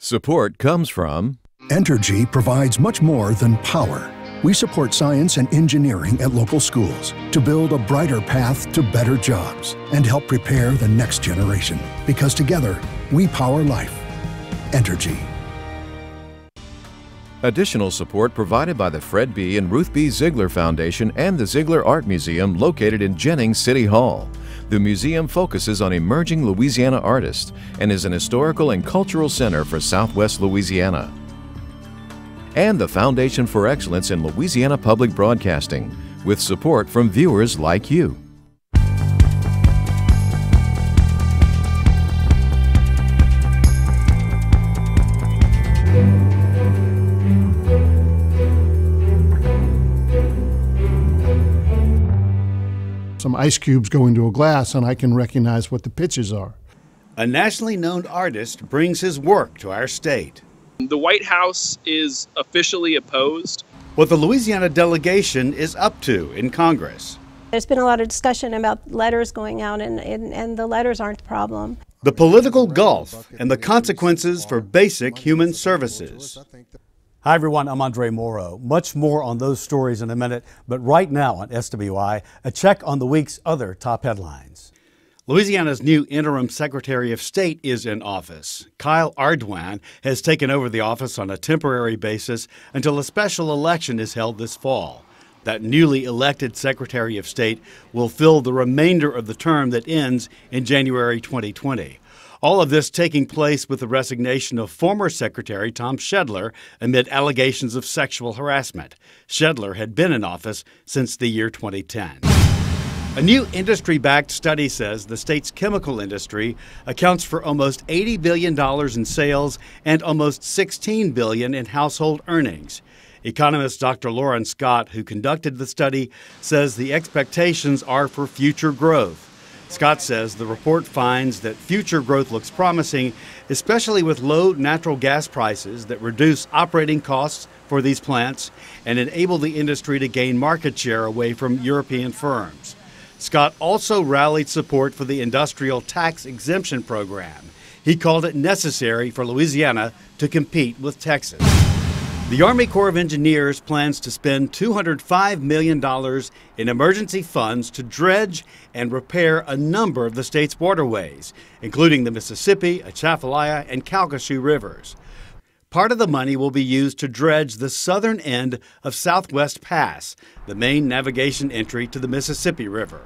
Support comes from Entergy provides much more than power. We support science and engineering at local schools to build a brighter path to better jobs and help prepare the next generation. Because together, we power life. Entergy. additional support provided by the Fred B. and Ruth B. Ziegler Foundation and the Ziegler Art Museum located in Jennings City Hall. The museum focuses on emerging Louisiana artists and is an historical and cultural center for Southwest Louisiana. And the Foundation for Excellence in Louisiana Public Broadcasting, with support from viewers like you. Some ice cubes go into a glass and I can recognize what the pitches are. A nationally known artist brings his work to our state. The White House is officially opposed. What the Louisiana delegation is up to in Congress. There's been a lot of discussion about letters going out, and the letters aren't the problem. The political gulf and the consequences for basic human services. Hi everyone, I'm Andre Morrow. Much more on those stories in a minute, but right now on SWI, a check on the week's other top headlines. Louisiana's new interim Secretary of State is in office. Kyle Ardoin has taken over the office on a temporary basis until a special election is held this fall. That newly elected Secretary of State will fill the remainder of the term that ends in January 2020. All of this taking place with the resignation of former Secretary Tom Shedler amid allegations of sexual harassment. Shedler had been in office since the year 2010. A new industry-backed study says the state's chemical industry accounts for almost $80 billion in sales and almost $16 billion in household earnings. Economist Dr. Lauren Scott, who conducted the study, says the expectations are for future growth. Scott says the report finds that future growth looks promising, especially with low natural gas prices that reduce operating costs for these plants and enable the industry to gain market share away from European firms. Scott also rallied support for the industrial tax exemption program. He called it necessary for Louisiana to compete with Texas. The Army Corps of Engineers plans to spend $205 million in emergency funds to dredge and repair a number of the state's waterways, including the Mississippi, Atchafalaya, and Calcasieu rivers. Part of the money will be used to dredge the southern end of Southwest Pass, the main navigation entry to the Mississippi River.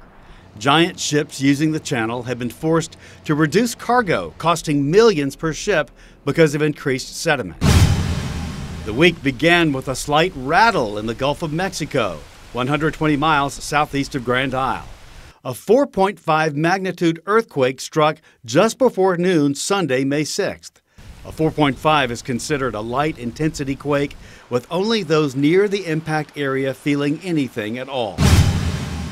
Giant ships using the channel have been forced to reduce cargo, costing millions per ship because of increased sediment. The week began with a slight rattle in the Gulf of Mexico, 120 miles southeast of Grand Isle. A 4.5 magnitude earthquake struck just before noon Sunday, May 6th. A 4.5 is considered a light intensity quake, with only those near the impact area feeling anything at all.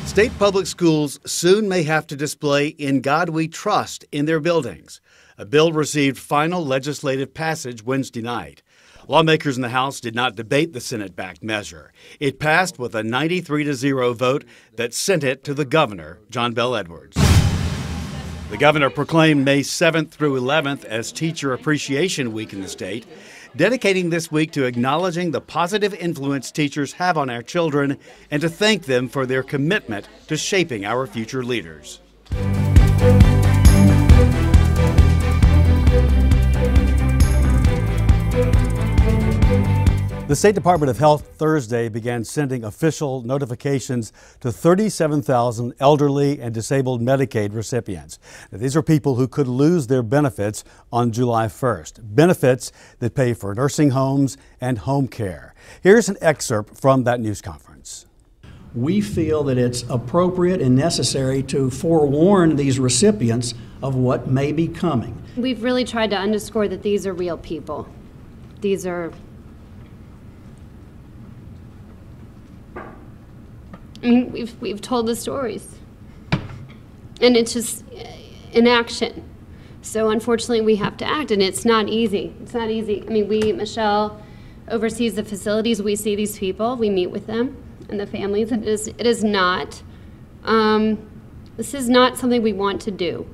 State public schools soon may have to display "In God We Trust" in their buildings. A bill received final legislative passage Wednesday night. Lawmakers in the House did not debate the Senate-backed measure. It passed with a 93-0 vote that sent it to the governor, John Bel Edwards. The governor proclaimed May 7th through 11th as Teacher Appreciation Week in the state, dedicating this week to acknowledging the positive influence teachers have on our children and to thank them for their commitment to shaping our future leaders. The State Department of Health Thursday began sending official notifications to 37,000 elderly and disabled Medicaid recipients. Now, these are people who could lose their benefits on July 1st, benefits that pay for nursing homes and home care. Here's an excerpt from that news conference. We feel that it's appropriate and necessary to forewarn these recipients of what may be coming. We've really tried to underscore that these are real people. These are we've told the stories, and it's just in action. So unfortunately, we have to act, and it's not easy. It's not easy. I mean, Michelle oversees the facilities. We see these people. We meet with them and the families. It is not. This is not something we want to do.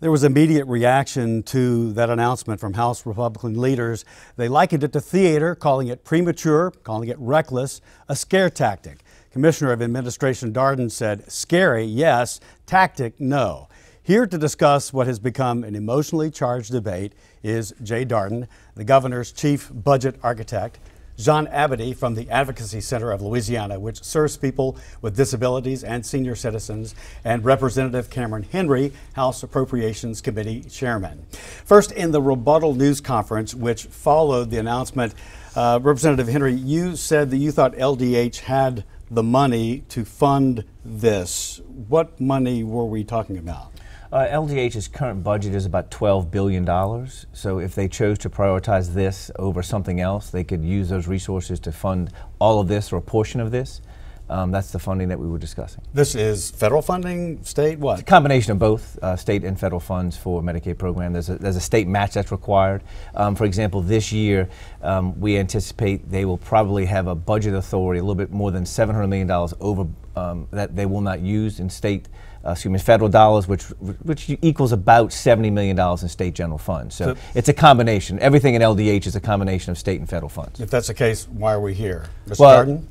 There was immediate reaction to that announcement from House Republican leaders. They likened it to theater, calling it premature, calling it reckless, a scare tactic. Commissioner of Administration Darden said, scary, yes, tactic, no. Here to discuss what has become an emotionally charged debate is Jay Darden, the governor's chief budget architect, John Abity from the Advocacy Center of Louisiana, which serves people with disabilities and senior citizens, and Representative Cameron Henry, House Appropriations Committee Chairman. First, in the rebuttal news conference, which followed the announcement, Representative Henry, you said that you thought LDH had the money to fund this. What money were we talking about? LDH's current budget is about $12 billion. So if they chose to prioritize this over something else, they could use those resources to fund all of this or a portion of this. That's the funding that we were discussing. This is federal funding, state, what? It's a combination of both state and federal funds for Medicaid program. There's a state match that's required. For example, this year we anticipate they will probably have a budget authority a little bit more than $700 million over that they will not use in federal dollars, which equals about $70 million in state general funds. So it's a combination. Everything in LDH is a combination of state and federal funds. If that's the case, why are we here? Mr. Darden?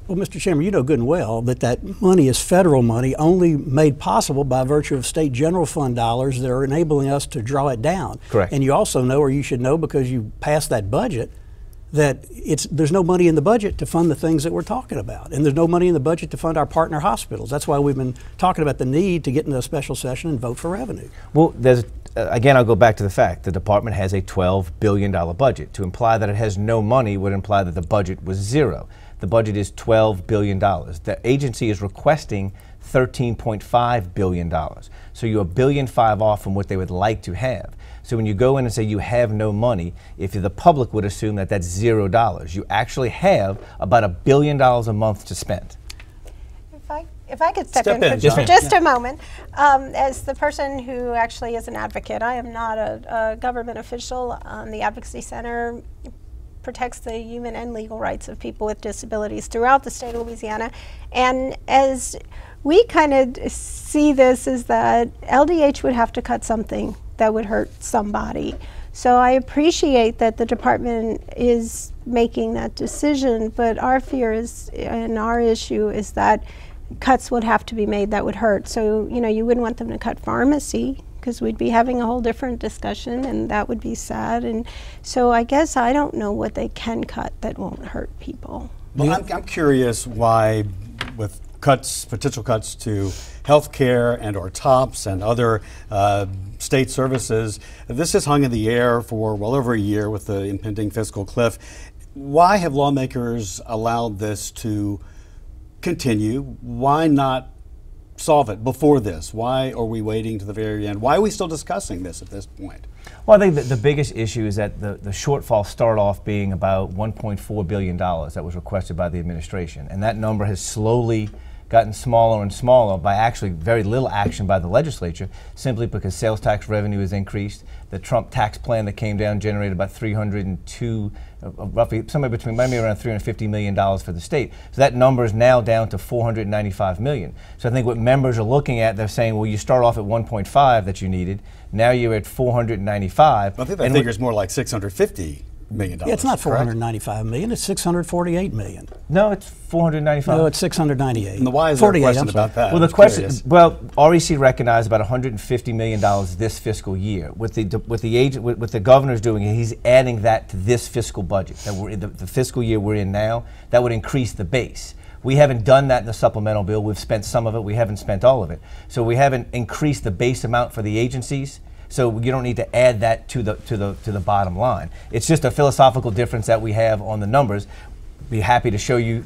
Well, Mr. Chairman, you know good and well that money is federal money only made possible by virtue of state general fund dollars that are enabling us to draw it down. Correct. And you also know, or you should know because you passed that budget, that there's no money in the budget to fund the things that we're talking about. And there's no money in the budget to fund our partner hospitals. That's why we've been talking about the need to get into a special session and vote for revenue. Well, again, I'll go back to the fact the department has a $12 billion budget. To imply that it has no money would imply that the budget was zero. The budget is $12 billion. The agency is requesting $13.5 billion. So you're $1.5 billion off from what they would like to have. So when you go in and say you have no money, if the public would assume that that's $0, you actually have about $1 billion a month to spend. If I could step in for just a moment, as the person who actually is an advocate, I am not a government official. The Advocacy Center protects the human and legal rights of people with disabilities throughout the state of Louisiana. And as we kind of see this is that LDH would have to cut something that would hurt somebody. So I appreciate that the department is making that decision, but our fear is, and our issue is that cuts would have to be made that would hurt. So, you know, you wouldn't want them to cut pharmacy, because we'd be having a whole different discussion, and that would be sad. And so I guess I don't know what they can cut that won't hurt people. Well, I'm curious why, with potential cuts to health care and or TOPS and other state services, this has hung in the air for well over a year with the impending fiscal cliff. Why have lawmakers allowed this to continue? Why not solve it before this? Why are we waiting to the very end? Why are we still discussing this at this point? Well, I think that the biggest issue is that the shortfall started off being about $1.4 billion that was requested by the administration. And that number has slowly gotten smaller and smaller by actually very little action by the legislature, simply because sales tax revenue has increased. The Trump tax plan that came down generated about roughly somewhere between maybe around $350 million for the state. So that number is now down to $495 million. So I think what members are looking at, they're saying, well, you start off at 1.5 that you needed, now you're at 495. I think that figure is more like $650 million. Yeah, it's not $495 million, it's $648 million. No, it's 495. No, it's 698. And why is there a question about that? Well, the question is, REC recognized about $150 million this fiscal year. What the governor's doing, he's adding that to this fiscal budget that we're in, the fiscal year we're in now. That would increase the base. We haven't done that in the supplemental bill. We've spent some of it. We haven't spent all of it. So we haven't increased the base amount for the agencies. So you don't need to add that to the bottom line. It's just a philosophical difference that we have on the numbers. Be happy to show you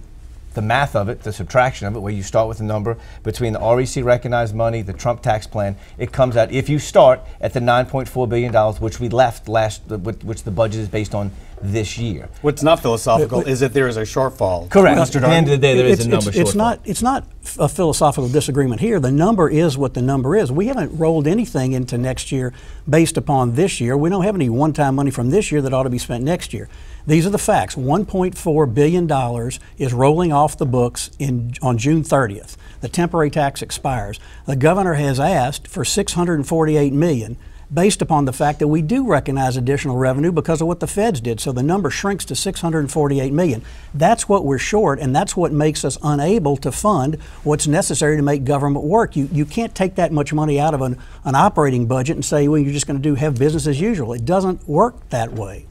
the math of it, the subtraction of it, where you start with the number between the REC recognized money, the Trump tax plan. It comes out, if you start at the $9.4 billion, which we left which the budget is based on this year. What's not philosophical is that there is a shortfall. Correct. At the end of the day, there is a number shortfall. It's not a philosophical disagreement here. The number is what the number is. We haven't rolled anything into next year based upon this year. We don't have any one-time money from this year that ought to be spent next year. These are the facts. $1.4 billion is rolling off the books on June 30th. The temporary tax expires. The governor has asked for $648 million based upon the fact that we do recognize additional revenue because of what the feds did. So the number shrinks to $648 million. That's what we're short, and that's what makes us unable to fund what's necessary to make government work. You can't take that much money out of an operating budget and say, well, you're just going to have business as usual. It doesn't work that way.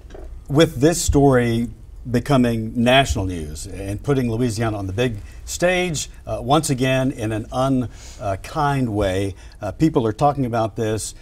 With this story becoming national news and putting Louisiana on the big stage once again in an unkind way, people are talking about this.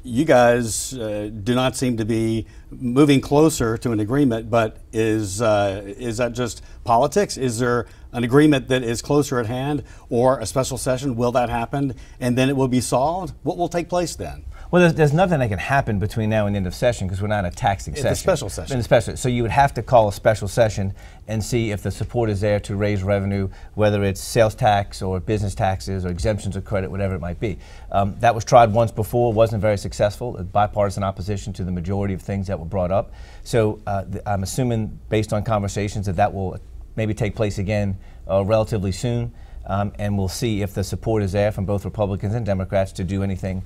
You guys do not seem to be moving closer to an agreement, but is that just politics? Is there an agreement that is closer at hand, or a special session? Will that happen and then it will be solved? What will take place then? Well, there's nothing that can happen between now and the end of session because we're not in a taxing session. It's a special session. It's a special. So you would have to call a special session and see if the support is there to raise revenue, whether it's sales tax or business taxes or exemptions of credit, whatever it might be. That was tried once before, wasn't very successful. Bipartisan opposition to the majority of things that were brought up. So I'm assuming, based on conversations, that will maybe take place again relatively soon, and we'll see if the support is there from both Republicans and Democrats to do anything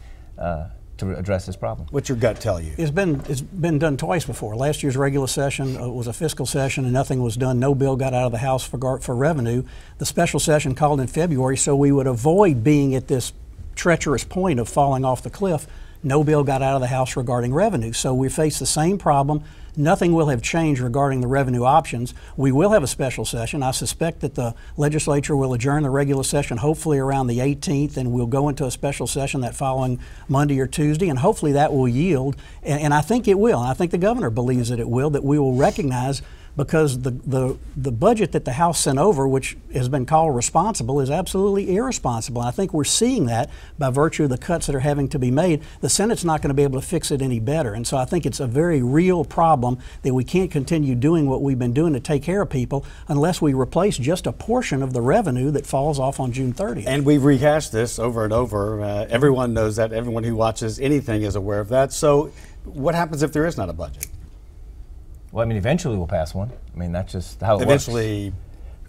to address this problem. What's your gut tell you? It's been done twice before. Last year's regular session was a fiscal session and nothing was done. No bill got out of the House for revenue. The special session called in February so we would avoid being at this treacherous point of falling off the cliff. No bill got out of the House regarding revenue. So we face the same problem. Nothing will have changed regarding the revenue options. We will have a special session. I suspect that the legislature will adjourn the regular session hopefully around the 18th, and we'll go into a special session that following Monday or Tuesday, and hopefully that will yield, and I think it will. And I think the governor believes that it will, that we will recognize, because the budget that the House sent over, which has been called responsible, is absolutely irresponsible. And I think we're seeing that by virtue of the cuts that are having to be made. The Senate's not going to be able to fix it any better. And so I think it's a very real problem that we can't continue doing what we've been doing to take care of people unless we replace just a portion of the revenue that falls off on June 30th. And we've rehashed this over and over. Everyone knows that. Everyone who watches anything is aware of that. So what happens if there is not a budget? Well, I mean, eventually we'll pass one. I mean, that's just how it eventually works.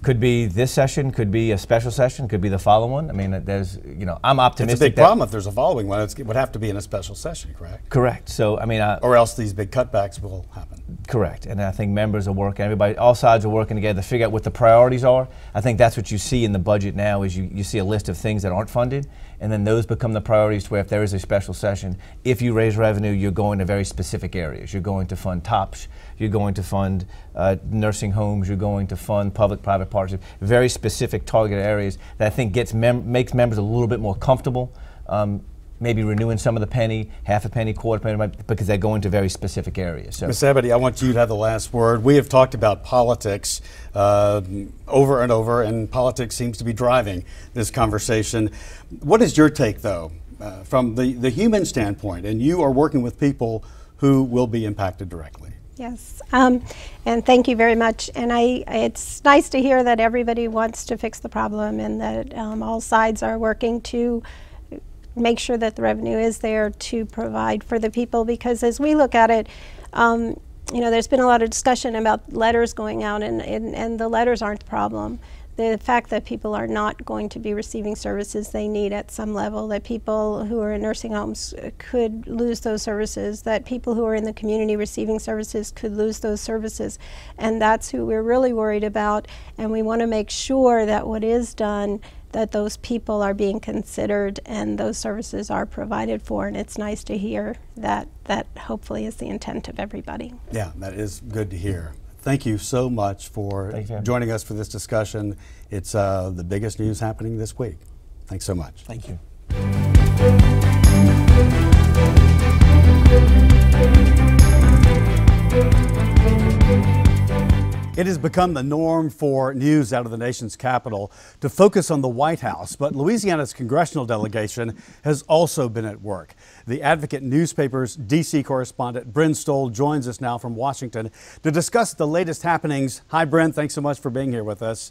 Could be this session, could be a special session, could be the following one. I mean, there's, I'm optimistic. It's a big problem if there's a following one. It would have to be in a special session, correct? Correct. So, I mean, or else these big cutbacks will happen. Correct. And I think members are working, everybody, all sides are working together to figure out what the priorities are. I think that's what you see in the budget now is you see a list of things that aren't funded, and then those become the priorities where if there is a special session, if you raise revenue, you're going to very specific areas. You're going to fund TOPS, you're going to fund nursing homes, you're going to fund public-private partnerships, very specific target areas that I think makes members a little bit more comfortable, maybe renewing some of the penny, half a penny, quarter penny, because they go into very specific areas. So, Ms. Abity, I want you to have the last word. We have talked about politics over and over, and politics seems to be driving this conversation. What is your take, though, from the human standpoint? And you are working with people who will be impacted directly. Yes, and thank you very much. And it's nice to hear that everybody wants to fix the problem and that all sides are working to make sure that the revenue is there to provide for the people, because as we look at it, there's been a lot of discussion about letters going out, and the letters aren't the problem. The fact that people are not going to be receiving services they need at some level, that people who are in nursing homes could lose those services, that people who are in the community receiving services could lose those services, and that's who we're really worried about. And we want to make sure that what is done, that those people are being considered and those services are provided for, and it's nice to hear that hopefully is the intent of everybody. Yeah, that is good to hear. Thank you so much for joining us for this discussion. It's the biggest news happening this week. Thanks so much. Thank you. It has become the norm for news out of the nation's capital to focus on the White House, but Louisiana's congressional delegation has also been at work. The Advocate newspaper's D.C. correspondent Bryn Stoll joins us now from Washington to discuss the latest happenings. Hi, Bryn. Thanks so much for being here with us.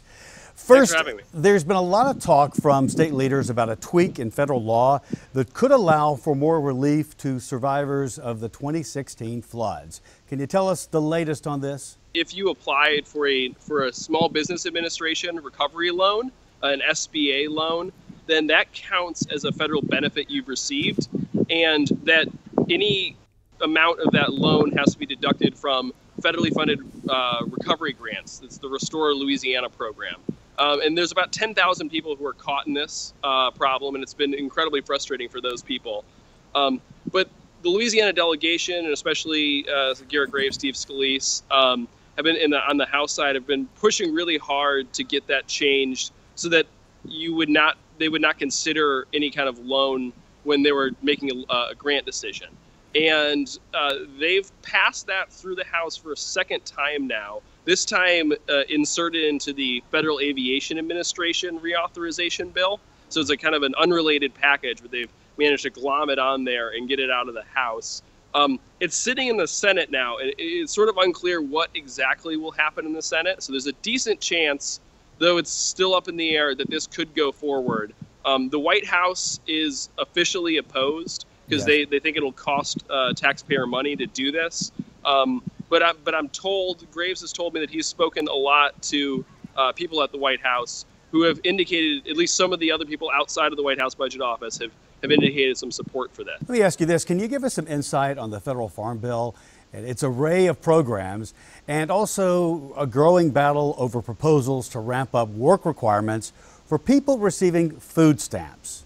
First, there's been a lot of talk from state leaders about a tweak in federal law that could allow for more relief to survivors of the 2016 floods. Can you tell us the latest on this? If you applied for a Small Business Administration recovery loan, an SBA loan, then that counts as a federal benefit you've received, and that any amount of that loan has to be deducted from federally funded recovery grants. It's the Restore Louisiana program. And there's about 10,000 people who are caught in this problem, and it's been incredibly frustrating for those people. But the Louisiana delegation, and especially Garrett Graves, Steve Scalise, have been on the House side, have been pushing really hard to get that changed so that they would not consider any kind of loan when they were making a grant decision. And they've passed that through the House for a second time now. This time inserted into the Federal Aviation Administration reauthorization bill. So it's a kind of an unrelated package, but they've managed to glom it on there and get it out of the House. It's sitting in the Senate now, and it's sort of unclear what exactly will happen in the Senate. So there's a decent chance, though it's still up in the air, that this could go forward. The White House is officially opposed because they think it'll cost taxpayer money to do this. But I'm told, Graves has told me that he's spoken a lot to people at the White House who have indicated, at least some of the other people outside of the White House Budget Office have indicated some support for that. Let me ask you this. Can you give us some insight on the federal farm bill and its array of programs, and also a growing battle over proposals to ramp up work requirements for people receiving food stamps?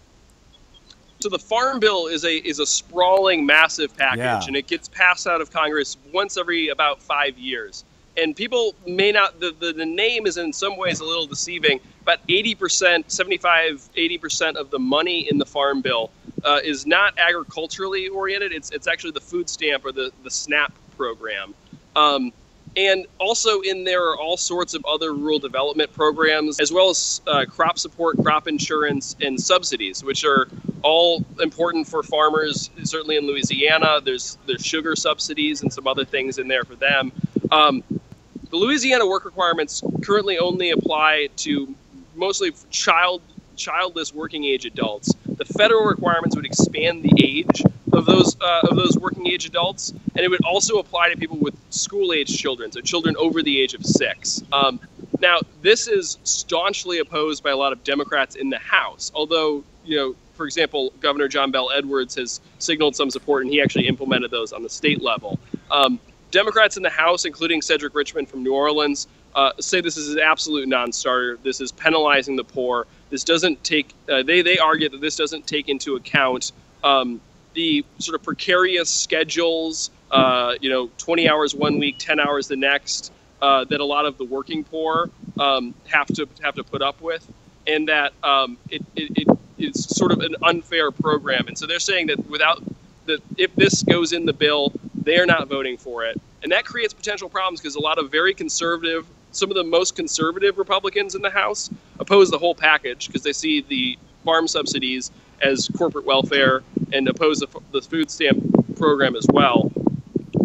So the Farm Bill is a sprawling, massive package, and it gets passed out of Congress once every about 5 years. And people may not, the name is in some ways a little deceiving, but 80%, 80% of the money in the Farm Bill is not agriculturally oriented. It's actually the food stamp or the SNAP program. And also in there are all sorts of other rural development programs, as well as crop support, crop insurance, and subsidies, which are all important for farmers, certainly in Louisiana. There's sugar subsidies and some other things in there for them. The Louisiana work requirements currently only apply to mostly childless working age adults. The federal requirements would expand the age of those working age adults, and it would also apply to people with school age children, so children over the age of 6. Now, this is staunchly opposed by a lot of Democrats in the House, although, for example, Governor John Bell Edwards has signaled some support, and he actually implemented those on the state level. Democrats in the House, including Cedric Richmond from New Orleans, say this is an absolute non-starter. This is penalizing the poor. This doesn't take, they argue that this doesn't take into account the sort of precarious schedules, 20 hours one week, 10 hours the next, that a lot of the working poor have to put up with, and that it's sort of an unfair program. And so they're saying that if this goes in the bill, they're not voting for it. And that creates potential problems because a lot of very conservative, some of the most conservative Republicans in the House oppose the whole package because they see the farm subsidies as corporate welfare and oppose the food stamp program as well.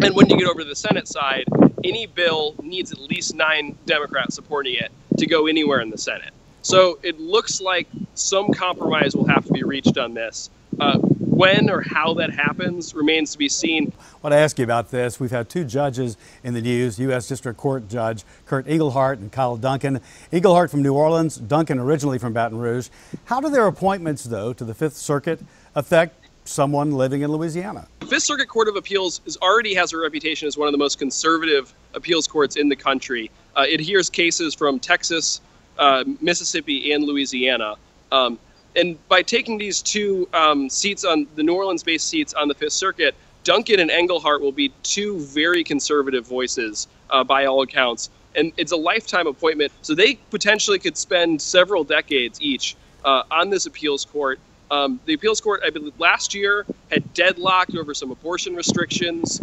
And when you get over to the Senate side, any bill needs at least 9 Democrats supporting it to go anywhere in the Senate. So it looks like some compromise will have to be reached on this. When or how that happens remains to be seen. I want to ask you about this. We've had 2 judges in the news, U.S. District Court Judge Kurt Engelhardt and Kyle Duncan. Engelhardt from New Orleans, Duncan originally from Baton Rouge. How do their appointments, though, to the Fifth Circuit affect someone living in Louisiana? The Fifth Circuit Court of Appeals already has a reputation as one of the most conservative appeals courts in the country. It hears cases from Texas, Mississippi, and Louisiana. And by taking these 2 seats on the New Orleans-based seats on the Fifth Circuit, Duncan and Engelhardt will be 2 very conservative voices by all accounts. And it's a lifetime appointment, so they potentially could spend several decades each on this appeals court. The appeals court, I believe, last year had deadlocked over some abortion restrictions.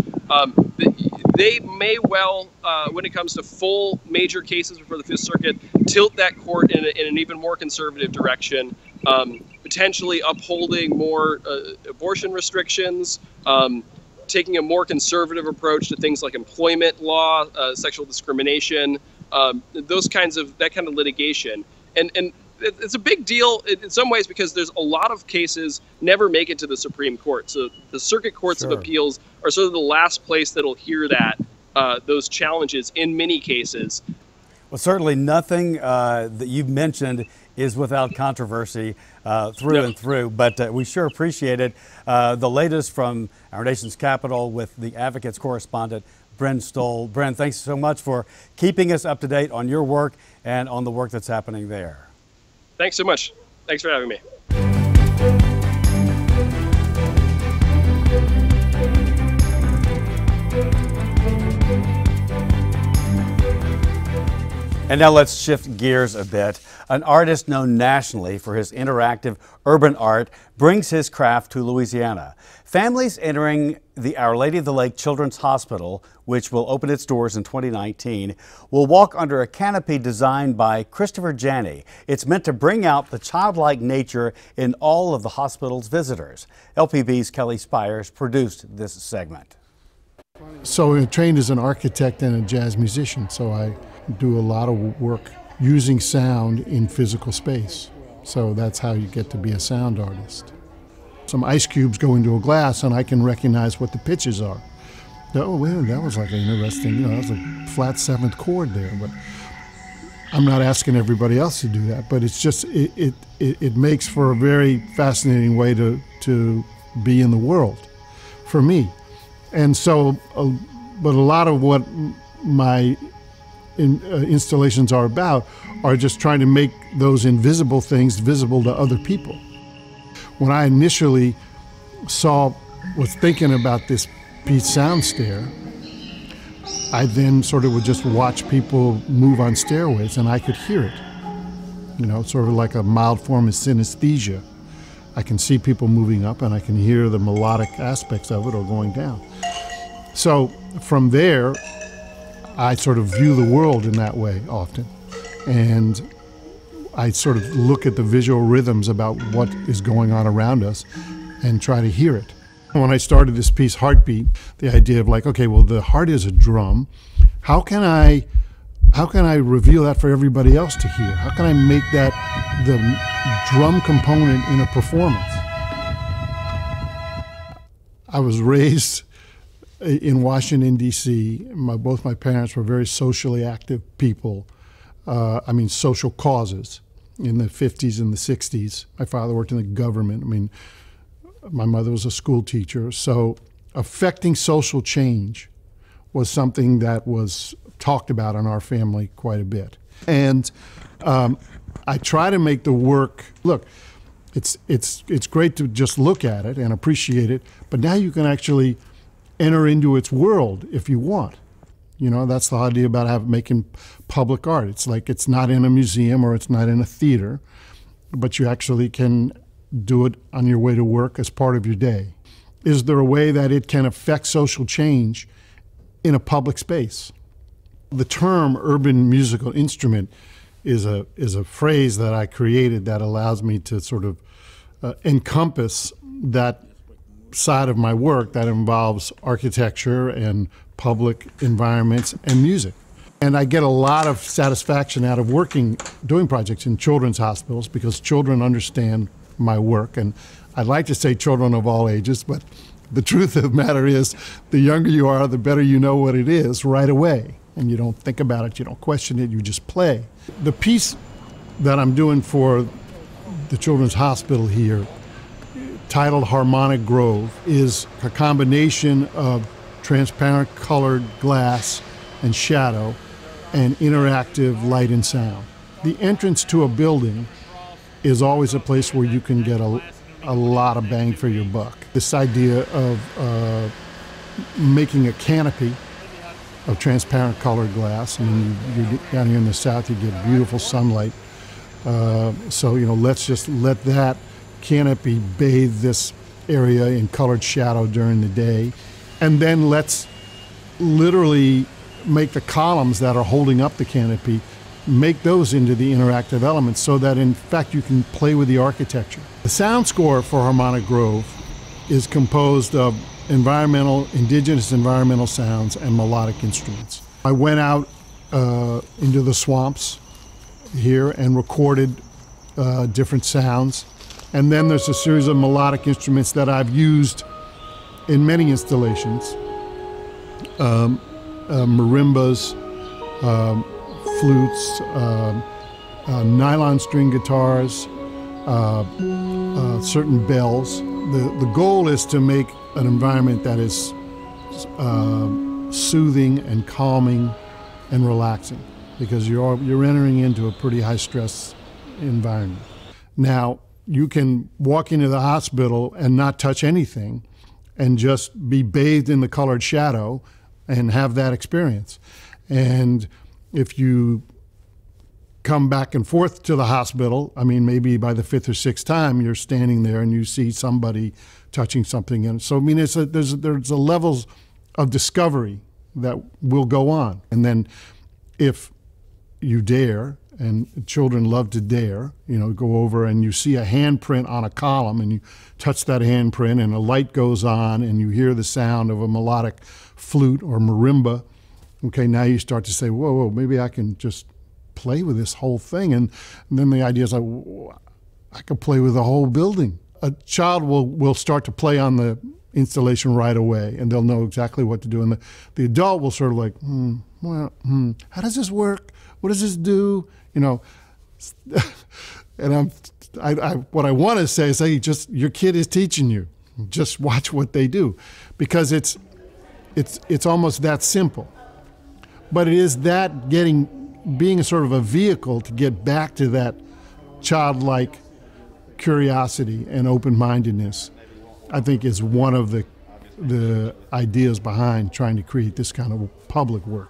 They may well, when it comes to full major cases before the Fifth Circuit, tilt that court in an even more conservative direction, potentially upholding more abortion restrictions, taking a more conservative approach to things like employment law, sexual discrimination, that kind of litigation. And it's a big deal in some ways because there's a lot of cases never make it to the Supreme Court. So the circuit courts of appeals are sort of the last place that'll hear those challenges in many cases. Well, certainly nothing that you've mentioned is without controversy through and through, but we sure appreciate it. The latest from our nation's capital with the Advocates correspondent, Bren Stoll. Bren, thanks so much for keeping us up to date on your work and on the work that's happening there. Thanks so much. Thanks for having me. And now let's shift gears a bit. An artist known nationally for his interactive urban art brings his craft to Louisiana. Families entering the Our Lady of the Lake Children's Hospital, which will open its doors in 2019, will walk under a canopy designed by Christopher Janney. It's meant to bring out the childlike nature in all of the hospital's visitors. LPB's Kelly Spires produced this segment. So I'm trained as an architect and a jazz musician, so I do a lot of work using sound in physical space. So that's how you get to be a sound artist. Some ice cubes go into a glass and I can recognize what the pitches are. Oh, well, that was like an interesting, that was a flat seventh chord there. But I'm not asking everybody else to do that, but it's just, it makes for a very fascinating way to be in the world for me. And so, but a lot of what my installations are about are just trying to make those invisible things visible to other people. When I initially was thinking about this piece Sound Stair, I then sort of would just watch people move on stairways and I could hear it. Sort of like a mild form of synesthesia. I can see people moving up and I can hear the melodic aspects of it or going down. So from there, I sort of view the world in that way often. And I sort of look at the visual rhythms about what is going on around us and try to hear it. When I started this piece, Heartbeat, the idea of like, okay, well, the heart is a drum. How can I reveal that for everybody else to hear? How can I make that the drum component in a performance? I was raised in Washington, D.C. Both my parents were very socially active people. Social causes in the 50s and the 60s. My father worked in the government. My mother was a school teacher. So affecting social change was something that was talked about in our family quite a bit. And I try to make the work, look, it's great to just look at it and appreciate it, but now you can actually enter into its world if you want. That's the idea about making public art. It's like it's not in a museum or it's not in a theater, but you actually can do it on your way to work as part of your day. Is there a way that it can affect social change in a public space? The term urban musical instrument is a phrase that I created that allows me to sort of encompass that side of my work that involves architecture and public environments and music. And I get a lot of satisfaction out of doing projects in children's hospitals because children understand my work. And I'd like to say children of all ages, but the truth of the matter is the younger you are, the better you know what it is right away. And you don't think about it, you don't question it, you just play. The piece that I'm doing for the Children's Hospital here, titled Harmonic Grove, is a combination of transparent colored glass and shadow and interactive light and sound. The entrance to a building is always a place where you can get a lot of bang for your buck. This idea of making a canopy of transparent colored glass. You're down here in the south, you get beautiful sunlight. So let's just let that canopy bathe this area in colored shadow during the day. And then let's literally make the columns that are holding up the canopy, make those into the interactive elements so that in fact you can play with the architecture. The sound score for Harmonic Grove is composed of indigenous environmental sounds and melodic instruments. I went out into the swamps here and recorded different sounds. And then there's a series of melodic instruments that I've used in many installations. Marimbas, flutes, nylon string guitars, certain bells. The goal is to make an environment that is soothing and calming and relaxing, because you're entering into a pretty high stress environment. Now, you can walk into the hospital and not touch anything and just be bathed in the colored shadow and have that experience. And if you come back and forth to the hospital, I mean, maybe by the 5th or 6th time, you're standing there and you see somebody touching something. And so, I mean, there's a levels of discovery that will go on. And then if you dare, and children love to dare, go over and you see a handprint on a column and you touch that handprint and a light goes on and you hear the sound of a melodic flute or marimba. Okay, now you start to say, whoa, maybe I can just play with this whole thing. And then the idea is like, I could play with the whole building. A child will start to play on the installation right away and they'll know exactly what to do. And the adult will sort of like, how does this work? What does this do? And what I want to say is, hey, just your kid is teaching you. Just watch what they do, because it's almost that simple. But it is that being a sort of a vehicle to get back to that childlike curiosity and open-mindedness, I think is one of the ideas behind trying to create this kind of public work.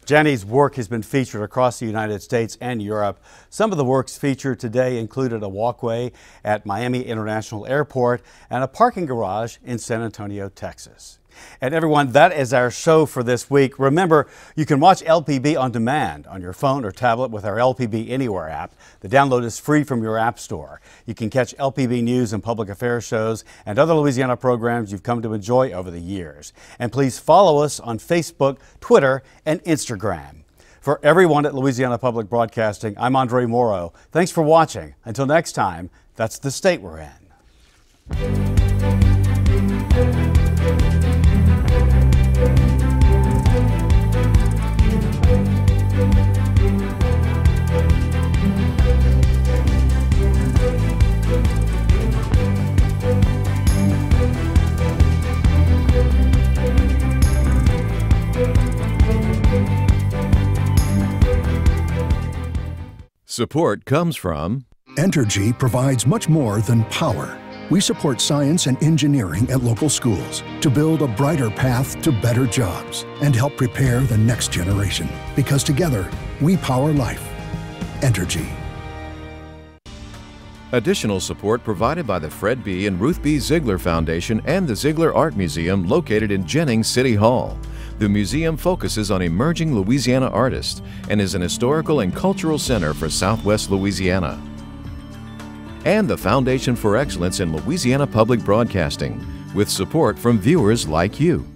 Jenny's work has been featured across the United States and Europe. Some of the works featured today included a walkway at Miami International Airport and a parking garage in San Antonio, Texas. And everyone, that is our show for this week. Remember, you can watch LPB on demand on your phone or tablet with our LPB Anywhere app. The download is free from your app store. You can catch LPB news and public affairs shows and other Louisiana programs you've come to enjoy over the years. And please follow us on Facebook, Twitter, and Instagram. For everyone at Louisiana Public Broadcasting, I'm Andre Morrow. Thanks for watching. Until next time, that's the state we're in. Support comes from Entergy provides much more than power. We support science and engineering at local schools to build a brighter path to better jobs and help prepare the next generation. Because together, we power life. Entergy. Additional support provided by the Fred B. and Ruth B. Ziegler Foundation and the Ziegler Art Museum located in Jennings City Hall. The museum focuses on emerging Louisiana artists and is an historical and cultural center for Southwest Louisiana. And the Foundation for Excellence in Louisiana Public Broadcasting, with support from viewers like you.